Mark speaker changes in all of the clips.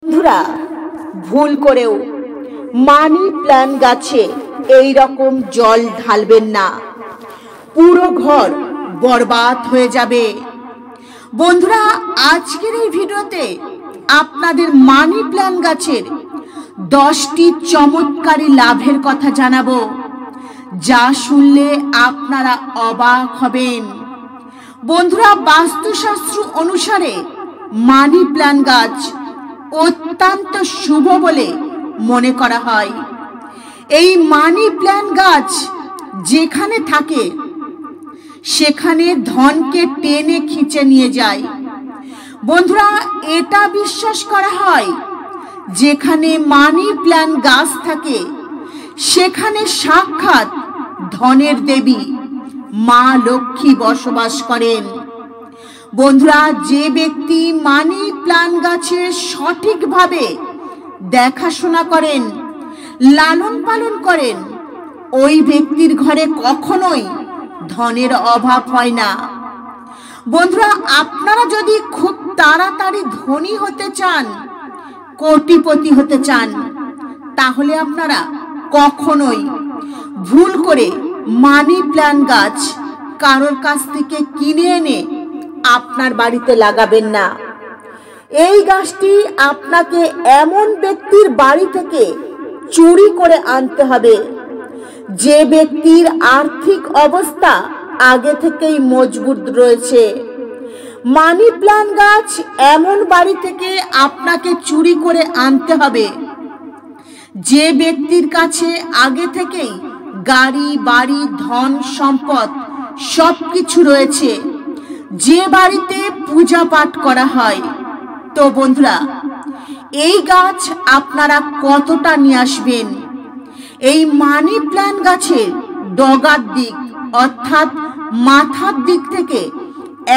Speaker 1: বন্ধুরা, ভুল করেও মানি প্ল্যান্ট গাছে এই রকম জল ঢালবেন না, পুরো ঘর বরবাদ হয়ে যাবে। বন্ধুরা, আজকের এই ভিডিওতে আপনাদের মানি প্ল্যান্ট গাছের 10টি চমৎকারী লাভের কথা জানাবো, যা শুনলে আপনারা অবাক হবেন। বন্ধুরা, বাস্তুশাস্ত্র অনুসারে মানি প্ল্যান্ট গাছ অত্যন্ত শুভ বলে মনে করা হয়। এই মানি প্ল্যান্ট গাছ যেখানে থাকে সেখানে ধনকে টেনে খিঁচে নিয়ে যায়। বন্ধুরা, এটা বিশ্বাস করা হয় যেখানে মানি প্ল্যান্ট গাছ থাকে সেখানে সাক্ষাৎ ধনের দেবী মা লক্ষ্মী বসবাস করেন। বন্ধুরা, যে ব্যক্তি মানি প্ল্যান্ট গাছের সঠিকভাবে দেখাশোনা করেন, লালন পালন করেন, ওই ব্যক্তির ঘরে কখনোই ধনের অভাব হয় না। বন্ধুরা, আপনারা যদি খুব তাড়াতাড়ি ধনী হতে চান, কোটিপতি হতে চান, তাহলে আপনারা কখনোই ভুল করে মানি প্ল্যান্ট গাছ কারোর কাছ থেকে কিনে এনে আপনার বাড়িতে লাগাবেন না। এই গাছটি আপনাকে এমন ব্যক্তির বাড়ি থেকে চুরি করে আনতে হবে যে ব্যক্তির আর্থিক অবস্থা আগে থেকেই মজবুত রয়েছে। মানি প্ল্যান্ট গাছ এমন বাড়ি থেকে আপনাকে চুরি করে আনতে হবে যে ব্যক্তির কাছে আগে থেকেই গাড়ি, বাড়ি, ধন সম্পদ সবকিছু রয়েছে, যে বাড়িতে পূজা পাঠ করা হয়। তো বন্ধুরা, এই গাছ আপনারা কতটা নিয়ে আসবেন? এই মানি প্ল্যান্ট গাছের ডগার দিক অর্থাৎ মাথার দিক থেকে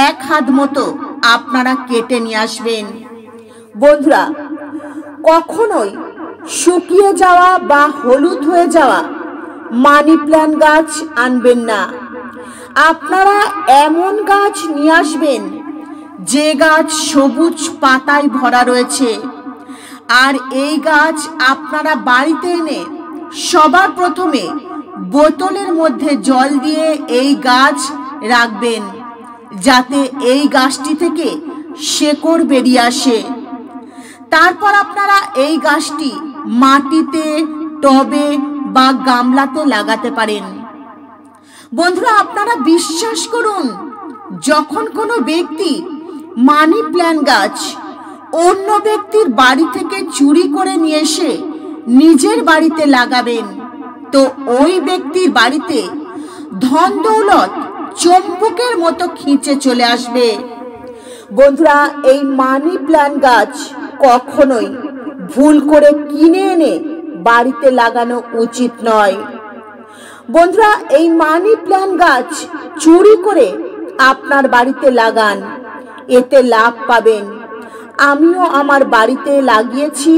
Speaker 1: 1 হাত মতো আপনারা কেটে নিয়ে আসবেন। বন্ধুরা, কখনোই শুকিয়ে যাওয়া বা হলুদ হয়ে যাওয়া মানি প্ল্যান্ট গাছ আনবেন না। আপনারা এমন গাছ নিয়ে আসবেন যে গাছ সবুজ পাতায় ভরা রয়েছে। আর এই গাছ আপনারা বাড়িতে এনে সবার প্রথমে বোতলের মধ্যে জল দিয়ে এই গাছ রাখবেন, যাতে এই গাছটি থেকে শেকড় বেরিয়ে আসে। তারপর আপনারা এই গাছটি মাটিতে, টবে বা গামলাতে লাগাতে পারেন। বন্ধুরা, আপনারা বিশ্বাস করুন, যখন কোনো ব্যক্তি মানি প্ল্যান্ট গাছ অন্য ব্যক্তির বাড়ি থেকে চুরি করে নিয়ে এসে নিজের বাড়িতে লাগাবেন, তো ওই ব্যক্তির বাড়িতে ধন দৌলত চম্বুকের মতো খিঁচে চলে আসবে। বন্ধুরা, এই মানি প্ল্যান্ট গাছ কখনোই ভুল করে কিনে এনে বাড়িতে লাগানো উচিত নয়। বন্ধুরা, এই মানি প্ল্যান্ট গাছ চুরি করে আপনার বাড়িতে লাগান, এতে লাভ পাবেন। আমিও আমার বাড়িতে লাগিয়েছি,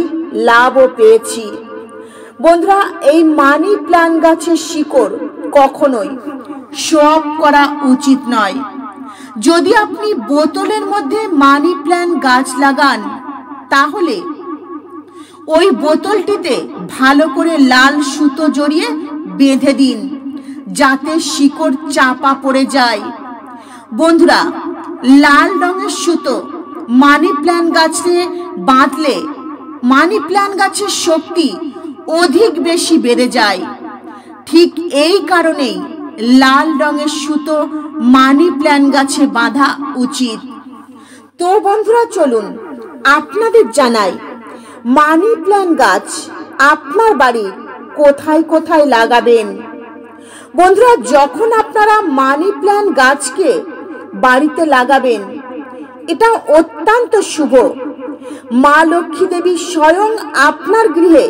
Speaker 1: লাভও পেয়েছি। বন্ধুরা, এই মানি প্ল্যান্ট গাছের শিকড় কখনোই শক করা উচিত নয়। যদি আপনি বোতলের মধ্যে মানি প্ল্যান্ট গাছ লাগান, তাহলে ওই বোতলটিতে ভালো করে লাল সুতো জড়িয়ে বেঁধে দিন, যাতে শিকড় চাপা পড়ে যায়। বন্ধুরা, লাল রঙের সুতো মানি প্ল্যান্ট গাছে বাঁধলে মানি প্ল্যান্ট গাছের শক্তি অধিক বেশি বেড়ে যায়। ঠিক এই কারণেই লাল রঙের সুতো মানি প্ল্যান্ট গাছে বাঁধা উচিত। তো বন্ধুরা, চলুন আপনাদের জানাই মানি প্ল্যান্ট গাছ আপনার বাড়ির কোথায় কোথায় লাগাবেন। বন্ধুরা, যখন আপনারা মানি প্ল্যান্ট গাছকে বাড়িতে লাগাবেন, এটা অত্যন্ত শুভ। মা লক্ষ্মী দেবী স্বয়ং আপনার গৃহে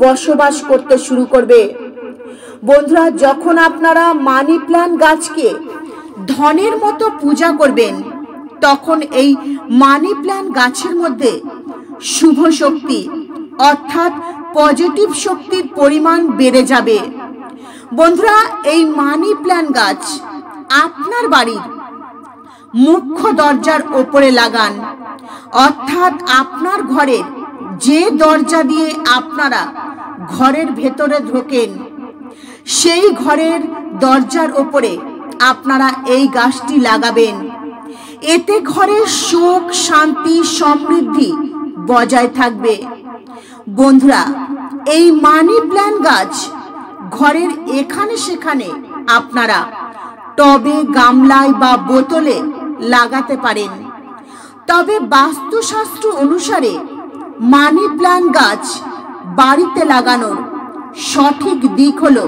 Speaker 1: বসবাস করতে শুরু করবে। বন্ধুরা, যখন আপনারা মানি প্ল্যান্ট গাছকে ধনের মতো পূজা করবেন, তখন এই মানি প্ল্যান্ট গাছের মধ্যে শুভ শক্তি অর্থাৎ পজিটিভ শক্তির পরিমাণ বেড়ে যাবে। বন্ধুরা, এই মানি প্ল্যান্ট গাছ আপনার বাড়ির মুখ্য দরজার ওপরে লাগান, অর্থাৎ আপনার ঘরের যে দরজা দিয়ে আপনারা ঘরের ভেতরে ঢোকেন সেই ঘরের দরজার ওপরে আপনারা এই গাছটি লাগাবেন। এতে ঘরের সুখ, শান্তি, সমৃদ্ধি বজায় থাকবে। বন্ধুরা, এই মানি প্ল্যান্ট গাছ ঘরের এখানে সেখানে আপনারা টবে, গামলায় বা বোতলে লাগাতে পারেন। তবে বাস্তুশাস্ত্র অনুসারে মানি প্ল্যান্ট গাছ বাড়িতে লাগানোর সঠিক দিক হলো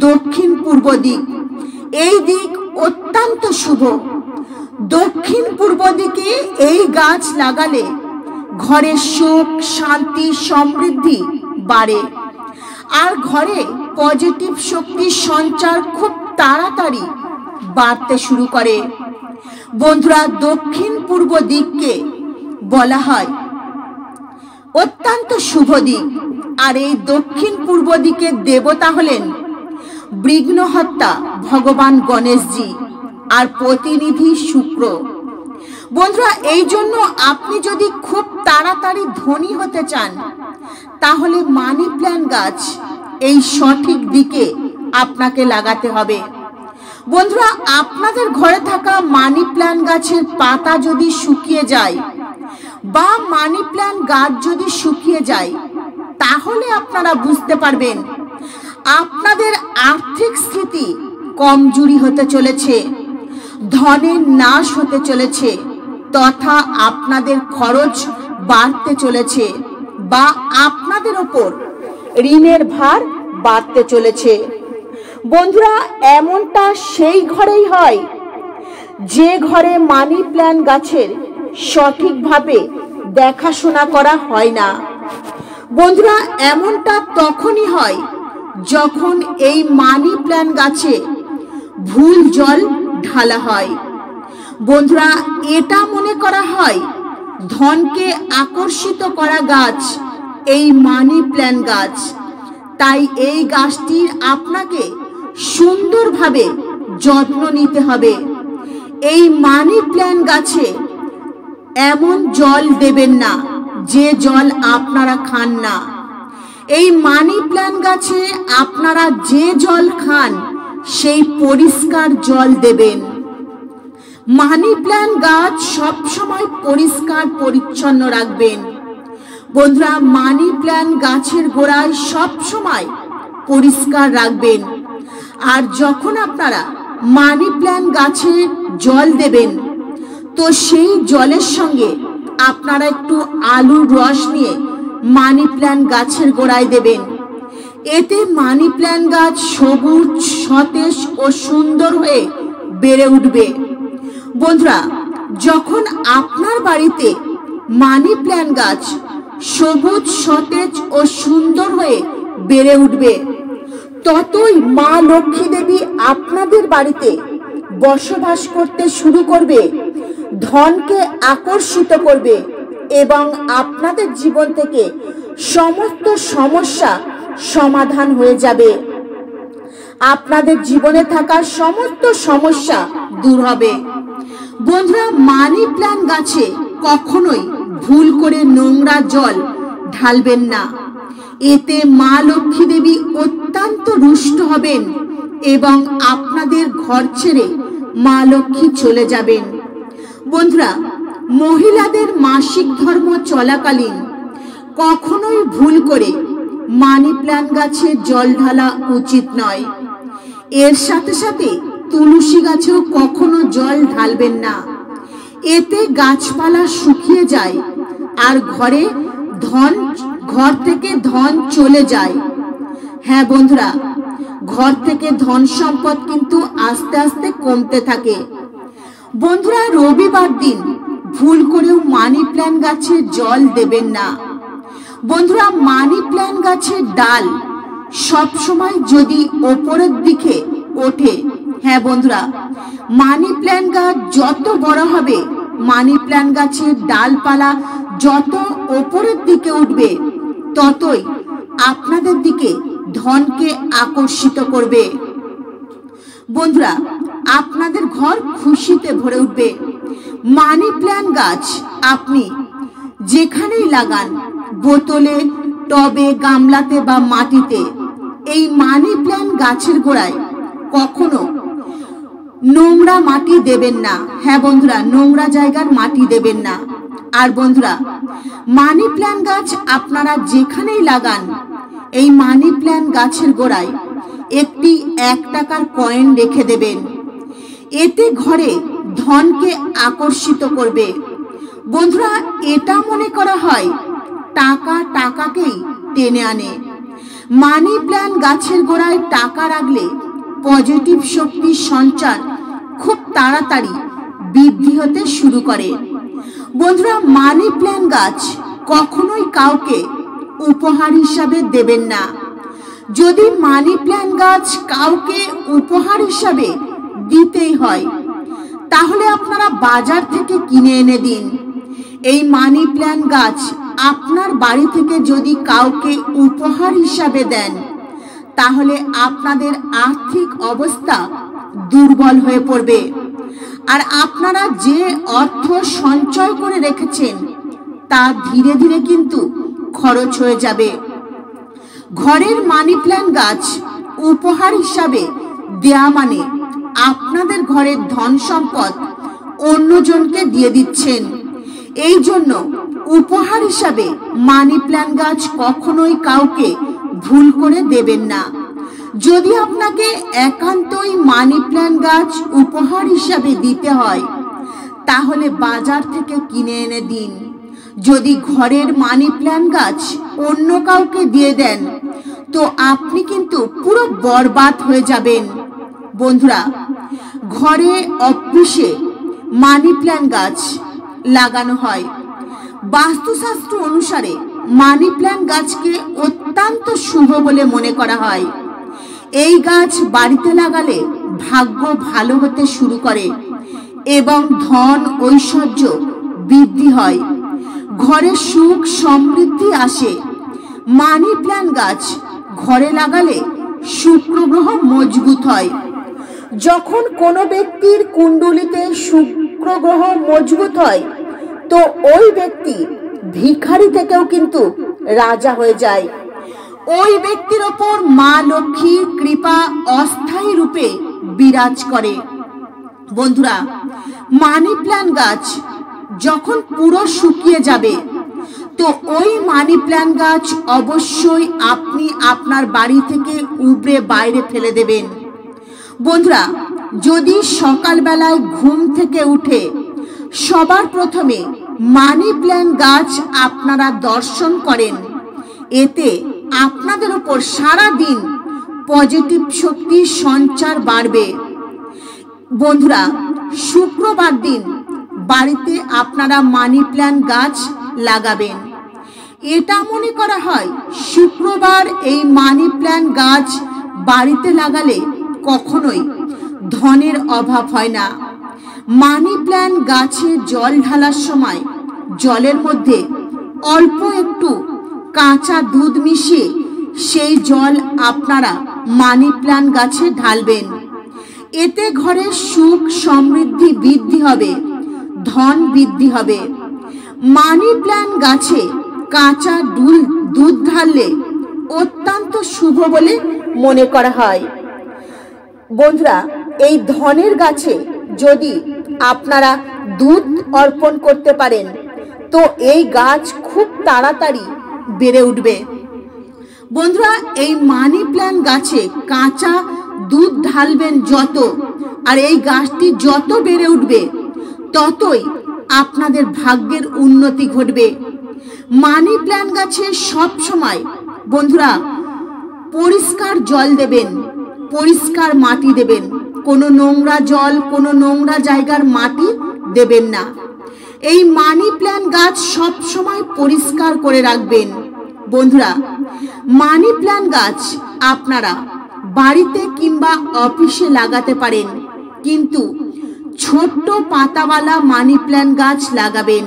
Speaker 1: দক্ষিণ পূর্ব দিক। এই দিক অত্যন্ত শুভ। দক্ষিণ পূর্ব দিকে এই গাছ লাগালে ঘরে সুখ, শান্তি, সমৃদ্ধি বাড়ে আর ঘরে পজিটিভ শক্তির সঞ্চার খুব তাড়াতাড়ি বাড়তে শুরু করে। বন্ধুরা, দক্ষিণ পূর্ব দিককে বলা হয় অত্যন্ত শুভ দিক। আর এই দক্ষিণ পূর্ব দিকের দেবতা হলেন বিঘ্নহর্তা ভগবান গণেশজি আর প্রতিনিধি শুক্র। বন্ধুরা, এই জন্য আপনি যদি খুব তাড়াতাড়ি ধনী হতে চান তাহলে মানি প্ল্যান্ট গাছ এই সঠিক দিকে আপনাকে লাগাতে হবে। বন্ধুরা, আপনাদের ঘরে থাকা মানি প্ল্যান্ট গাছের পাতা যদি শুকিয়ে যায় বা মানি প্ল্যান্ট গাছ যদি শুকিয়ে যায় তাহলে আপনারা বুঝতে পারবেন আপনাদের আর্থিক স্থিতি কমজোরি হতে চলেছে, ধনের নাশ হতে চলেছে, তথা আপনাদের খরচ বাড়তে চলেছে বা আপনাদের ওপর ঋণের ভার বাড়তে চলেছে। বন্ধুরা, এমনটা সেই ঘরেই হয় যে ঘরে মানি প্ল্যান্ট গাছের সঠিকভাবে দেখাশোনা করা হয় না। বন্ধুরা, এমনটা তখনই হয় যখন এই মানি প্ল্যান্ট গাছে ভুল জল ঢালা হয়। বন্ধুরা, এটা মনে করা হয় ধনকে আকর্ষিত করা গাছ এই মানি প্ল্যান্ট গাছ। তাই এই গাছটির আপনাকে সুন্দরভাবে যত্ন নিতে হবে। এই মানি প্ল্যান্ট গাছে এমন জল দেবেন না যে জল আপনারা খান না। এই মানি প্ল্যান্ট গাছে আপনারা যে জল খান সেই পরিষ্কার জল দেবেন। মানি প্ল্যান্ট গাছ সবসময় পরিষ্কার পরিচ্ছন্ন রাখবেন। বন্ধুরা, মানি প্ল্যান্ট গাছের গোড়ায় সবসময় পরিষ্কার রাখবেন। আর যখন আপনারা মানি প্ল্যান্ট গাছে জল দেবেন তো সেই জলের সঙ্গে আপনারা একটু আলুর রস নিয়ে মানি প্ল্যান্ট গাছের গোড়ায় দেবেন। এতে মানি প্ল্যান্ট গাছ সবুজ, সতেজ ও সুন্দর হয়ে বেড়ে উঠবে। বন্ধুরা, যখন আপনার বাড়িতে মানি প্ল্যান্ট গাছ সবুজ, সতেজ ও সুন্দর হয়ে বেড়ে উঠবে ততই মা লক্ষ্মী দেবী আপনাদের বাড়িতে বসবাস করতে শুরু করবে, ধনকে আকর্ষিত করবে এবং আপনাদের জীবন থেকে সমস্ত সমস্যা সমাধান হয়ে যাবে। আপনাদের জীবনে থাকা সমস্ত সমস্যা দূর হবে। বন্ধুরা, মানি প্ল্যান্ট গাছে কখনোই ভুল করে নোংরা জল ঢালবেন না। এতে মা লক্ষ্মী দেবী অত্যন্ত রুষ্ট হবেন এবং আপনাদের ঘর ছেড়ে মা লক্ষ্মী চলে যাবেন। বন্ধুরা, মহিলাদের মাসিক ধর্ম চলাকালীন কখনোই ভুল করে মানি প্ল্যান্ট গাছে জল ঢালা উচিত নয়। এর সাথে সাথে তুলসী গাছেও কখনো জল ঢালবেন না। এতে গাছপালা শুকিয়ে যায় আর ঘর থেকে ধন চলে যায়। হ্যাঁ বন্ধুরা, ঘর থেকে ধন সম্পদ কিন্তু আস্তে আস্তে কমতে থাকে। বন্ধুরা, রবিবার দিন ভুল করেও মানি প্ল্যান্ট গাছে জল দেবেন না। বন্ধুরা, মানি প্ল্যান্ট গাছের ডাল সবসময় যদি ওপরের দিকে ওঠে, হ্যাঁ বন্ধুরা, মানি প্ল্যান্ট গাছ যত বড় হবে, মানি প্ল্যান্ট গাছের ডালপালা যত ওপরের দিকে উঠবে ততই আপনাদের দিকে ধনকে আকর্ষিত করবে। বন্ধুরা, আপনাদের ঘর খুশিতে ভরে উঠবে। মানি প্ল্যান্ট গাছ আপনি যেখানেই লাগান, বোতলে, টবে, গামলাতে বা মাটিতে, এই মানি প্ল্যান্ট গাছের গোড়ায় কখনো নোংরা মাটি দেবেন না। হ্যাঁ বন্ধুরা, নোংরা জায়গার মাটি দেবেন না। আর বন্ধুরা, মানি প্ল্যান্ট গাছ আপনারা যেখানেই লাগান, এই মানি প্ল্যান্ট গাছের গোড়ায় একটি 1 টাকার কয়েন রেখে দেবেন। এতে ঘরে ধনকে আকর্ষিত করবে। বন্ধুরা, এটা মনে করা হয় টাকা টাকাকেই টেনে আনে। মানি প্ল্যান্ট গাছের গোড়ায় টাকা রাখলে পজিটিভ শক্তির সঞ্চার খুব তাড়াতাড়ি বৃদ্ধি হতে শুরু করে। বন্ধুরা, মানি প্ল্যান্ট গাছ কখনোই কাউকে উপহার হিসাবে দেবেন না। যদি মানি প্ল্যান্ট গাছ কাউকে উপহার হিসাবে দিতেই হয়, তাহলে আপনারা বাজার থেকে কিনে এনে দিন। এই মানি প্ল্যান্ট গাছ আপনার বাড়ি থেকে যদি কাউকে উপহার হিসাবে দেন, তাহলে আপনাদের আর্থিক অবস্থা দুর্বল হয়ে পড়বে। আর আপনারা যে অর্থ সঞ্চয় করে রেখেছেন, তা ধীরে ধীরে কিন্তু খরচ হয়ে যাবে। ঘরের মানি প্ল্যান্ট গাছ উপহার হিসাবে দেয়া মানে আপনাদের ঘরের ধন সম্পদ অন্যজনকে দিয়ে দিচ্ছেন। এই জন্য উপহার হিসাবে মানি প্ল্যান্ট গাছ কখনোই কাউকে ভুল করে দেবেন না। যদি আপনাকে একান্তই মানি প্ল্যান্ট গাছ উপহার হিসাবে দিতে হয়, তাহলে বাজার থেকে কিনে এনে দিন। যদি ঘরের মানি প্ল্যান্ট গাছ অন্য কাউকে দিয়ে দেন, তো আপনি কিন্তু পুরো বরবাদ হয়ে যাবেন। বন্ধুরা, ঘরে, অফিসে মানি প্ল্যান্ট গাছ লাগানো হয়। বাস্তুশাস্ত্র অনুসারে মানি প্ল্যান্ট গাছকে অত্যন্ত শুভ বলে মনে করা হয়। এই গাছ বাড়িতে লাগালে ভাগ্য ভালো হতে শুরু করে এবং ধন ঐশ্বর্য বৃদ্ধি হয়। ঘরে সুখ সমৃদ্ধি আসে। মানি প্ল্যান্ট গাছ ঘরে লাগালে শুক্র গ্রহ মজবুত হয়। যখন কোনো ব্যক্তির কুণ্ডলিতে শুক্র গ্রহ মজবুত হয়, তো ওই ব্যক্তি ভিখারি থেকেও কিন্তু রাজা হয়ে যায়। ওই ব্যক্তির ওপর মা লক্ষ্মীর কৃপা অস্থায়ী রূপে বিরাজ করে। বন্ধুরা, মানি প্ল্যান্ট গাছ যখন পুরো শুকিয়ে যাবে, তো ওই মানি প্ল্যান্ট গাছ অবশ্যই আপনি আপনার বাড়ি থেকে উপড়ে বাইরে ফেলে দেবেন। বন্ধুরা, যদি সকালবেলায় ঘুম থেকে উঠে সবার প্রথমে মানি প্ল্যান্ট গাছ আপনারা দর্শন করেন, এতে আপনাদের উপর সারা দিন পজিটিভ শক্তির সঞ্চার বাড়বে। বন্ধুরা, শুক্রবার দিন বাড়িতে আপনারা মানি প্ল্যান্ট গাছ লাগাবেন। এটা মনে করা হয় শুক্রবার এই মানি প্ল্যান্ট গাছ বাড়িতে লাগালে কখনোই ধনের অভাব হয় না। মানি প্ল্যান্ট গাছে জল ঢালার সময় জলের মধ্যে অল্প একটু কাঁচা দুধ মিশিয়ে সেই জল আপনারা মানি প্ল্যান্ট গাছে ঢালবেন। এতে ঘরে সুখ সমৃদ্ধি বৃদ্ধি হবে, ধন বৃদ্ধি হবে। মানি প্ল্যান্ট গাছে কাঁচা দুধ ঢাললে অত্যন্ত শুভ বলে মনে করা হয়। বন্ধুরা, এই ধনের গাছে যদি আপনারা দুধ অর্পণ করতে পারেন, তো এই গাছ খুব তাড়াতাড়ি বেড়ে উঠবে। বন্ধুরা, এই মানি প্ল্যান্ট গাছে কাঁচা দুধ ঢালবেন যত, আর এই গাছটি যত বেড়ে উঠবে, ততই আপনাদের ভাগ্যের উন্নতি ঘটবে। মানি প্ল্যান্ট গাছে সব সময় বন্ধুরা পরিষ্কার জল দেবেন, পরিষ্কার মাটি দেবেন। কোনো নোংরা জল, কোনো নোংরা জায়গার মাটি দেবেন না। এই মানি প্ল্যান্ট গাছ সব সময় পরিষ্কার করে রাখবেন। বন্ধুরা, মানি প্ল্যান্ট গাছ আপনারা বাড়িতে কিংবা অফিসে লাগাতে পারেন, কিন্তু ছোট্ট পাতাওয়ালা মানি প্ল্যান্ট গাছ লাগাবেন।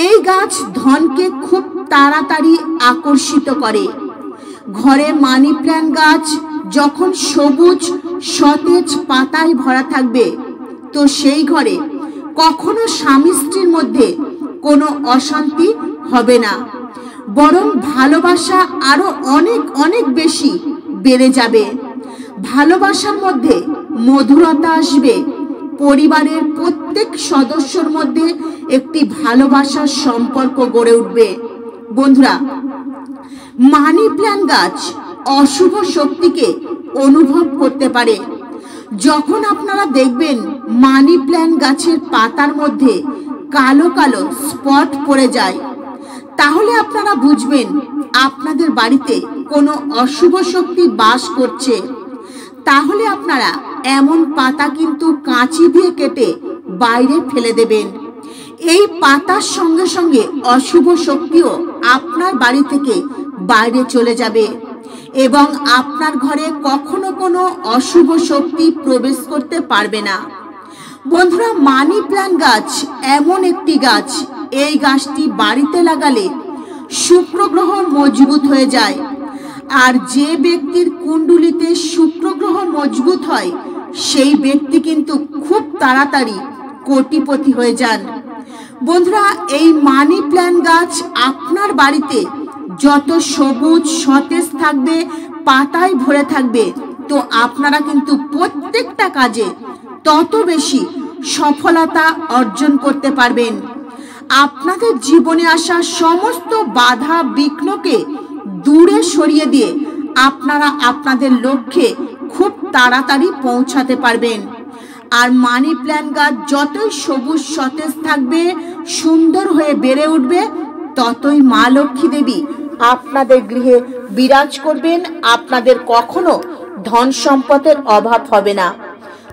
Speaker 1: এই গাছ ধনকে খুব তাড়াতাড়ি আকর্ষিত করে। ঘরে মানি প্ল্যান্ট গাছ যখন সবুজ সতেজ পাতায় ভরা থাকবে, তো সেই ঘরে কখনো স্বামী স্ত্রীর মধ্যে কোনো অশান্তি হবে না, বরং ভালোবাসা আরো অনেক অনেক বেশি বেড়ে যাবে। ভালোবাসার মধ্যে মধুরতা আসবে। পরিবারের প্রত্যেক সদস্যর মধ্যে একটি ভালোবাসার সম্পর্ক গড়ে উঠবে। বন্ধুরা, মানি প্ল্যান্ট গাছ অশুভ শক্তিকে অনুভব করতে পারে। যখন আপনারা দেখবেন মানি প্ল্যান্ট গাছের পাতার মধ্যে কালো কালো স্পট পড়ে যায়, তাহলে আপনারা বুঝবেন আপনাদের বাড়িতে কোনো অশুভ শক্তি বাস করছে। তাহলে আপনারা এমন পাতা কিন্তু কাঁচি দিয়ে কেটে বাইরে ফেলে দেবেন। এই পাতার সঙ্গে সঙ্গে অশুভ শক্তিও আপনার বাড়ি থেকে বাইরে চলে যাবে এবং আপনার ঘরে কখনো কোনো অশুভ শক্তি প্রবেশ করতে পারবে না। বন্ধুরা, মানি প্ল্যান্ট গাছ এমন একটি গাছ, এই গাছটি বাড়িতে লাগালে শুক্র গ্রহ মজবুত হয়ে যায়। আর যে ব্যক্তির কুণ্ডলিতে শুক্র গ্রহ মজবুত হয়, সেই ব্যক্তি কিন্তু খুব তাড়াতাড়ি কোটিপতি হয়ে যান। বন্ধুরা, এই মানি প্ল্যান্ট গাছ আপনার বাড়িতে যত সবুজ সতেজ থাকবে, পাতায় ভরে থাকবে, তো আপনারা কিন্তু প্রত্যেকটা কাজে তত বেশি সফলতা অর্জন করতে পারবেন। আপনাদের জীবনে আসা সমস্ত বাধা বিঘ্নকে দূরে সরিয়ে দিয়ে আপনারা আপনাদের লক্ষ্যে খুব তাড়াতাড়ি পৌঁছাতে পারবেন। আর মানি প্ল্যান্ট গাছ যতই সবুজ সতেজ থাকবে, সুন্দর হয়ে বেড়ে উঠবে, ততই মা লক্ষ্মী দেবী আপনাদের গৃহে বিরাজ করবেন। আপনাদের কখনো ধন সম্পদের অভাব হবে না।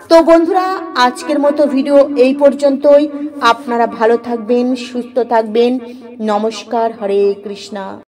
Speaker 1: তো বন্ধুরা, আজকের মতো ভিডিও এই পর্যন্তই। আপনারা ভালো থাকবেন, সুস্থ থাকবেন। নমস্কার। হরে কৃষ্ণা।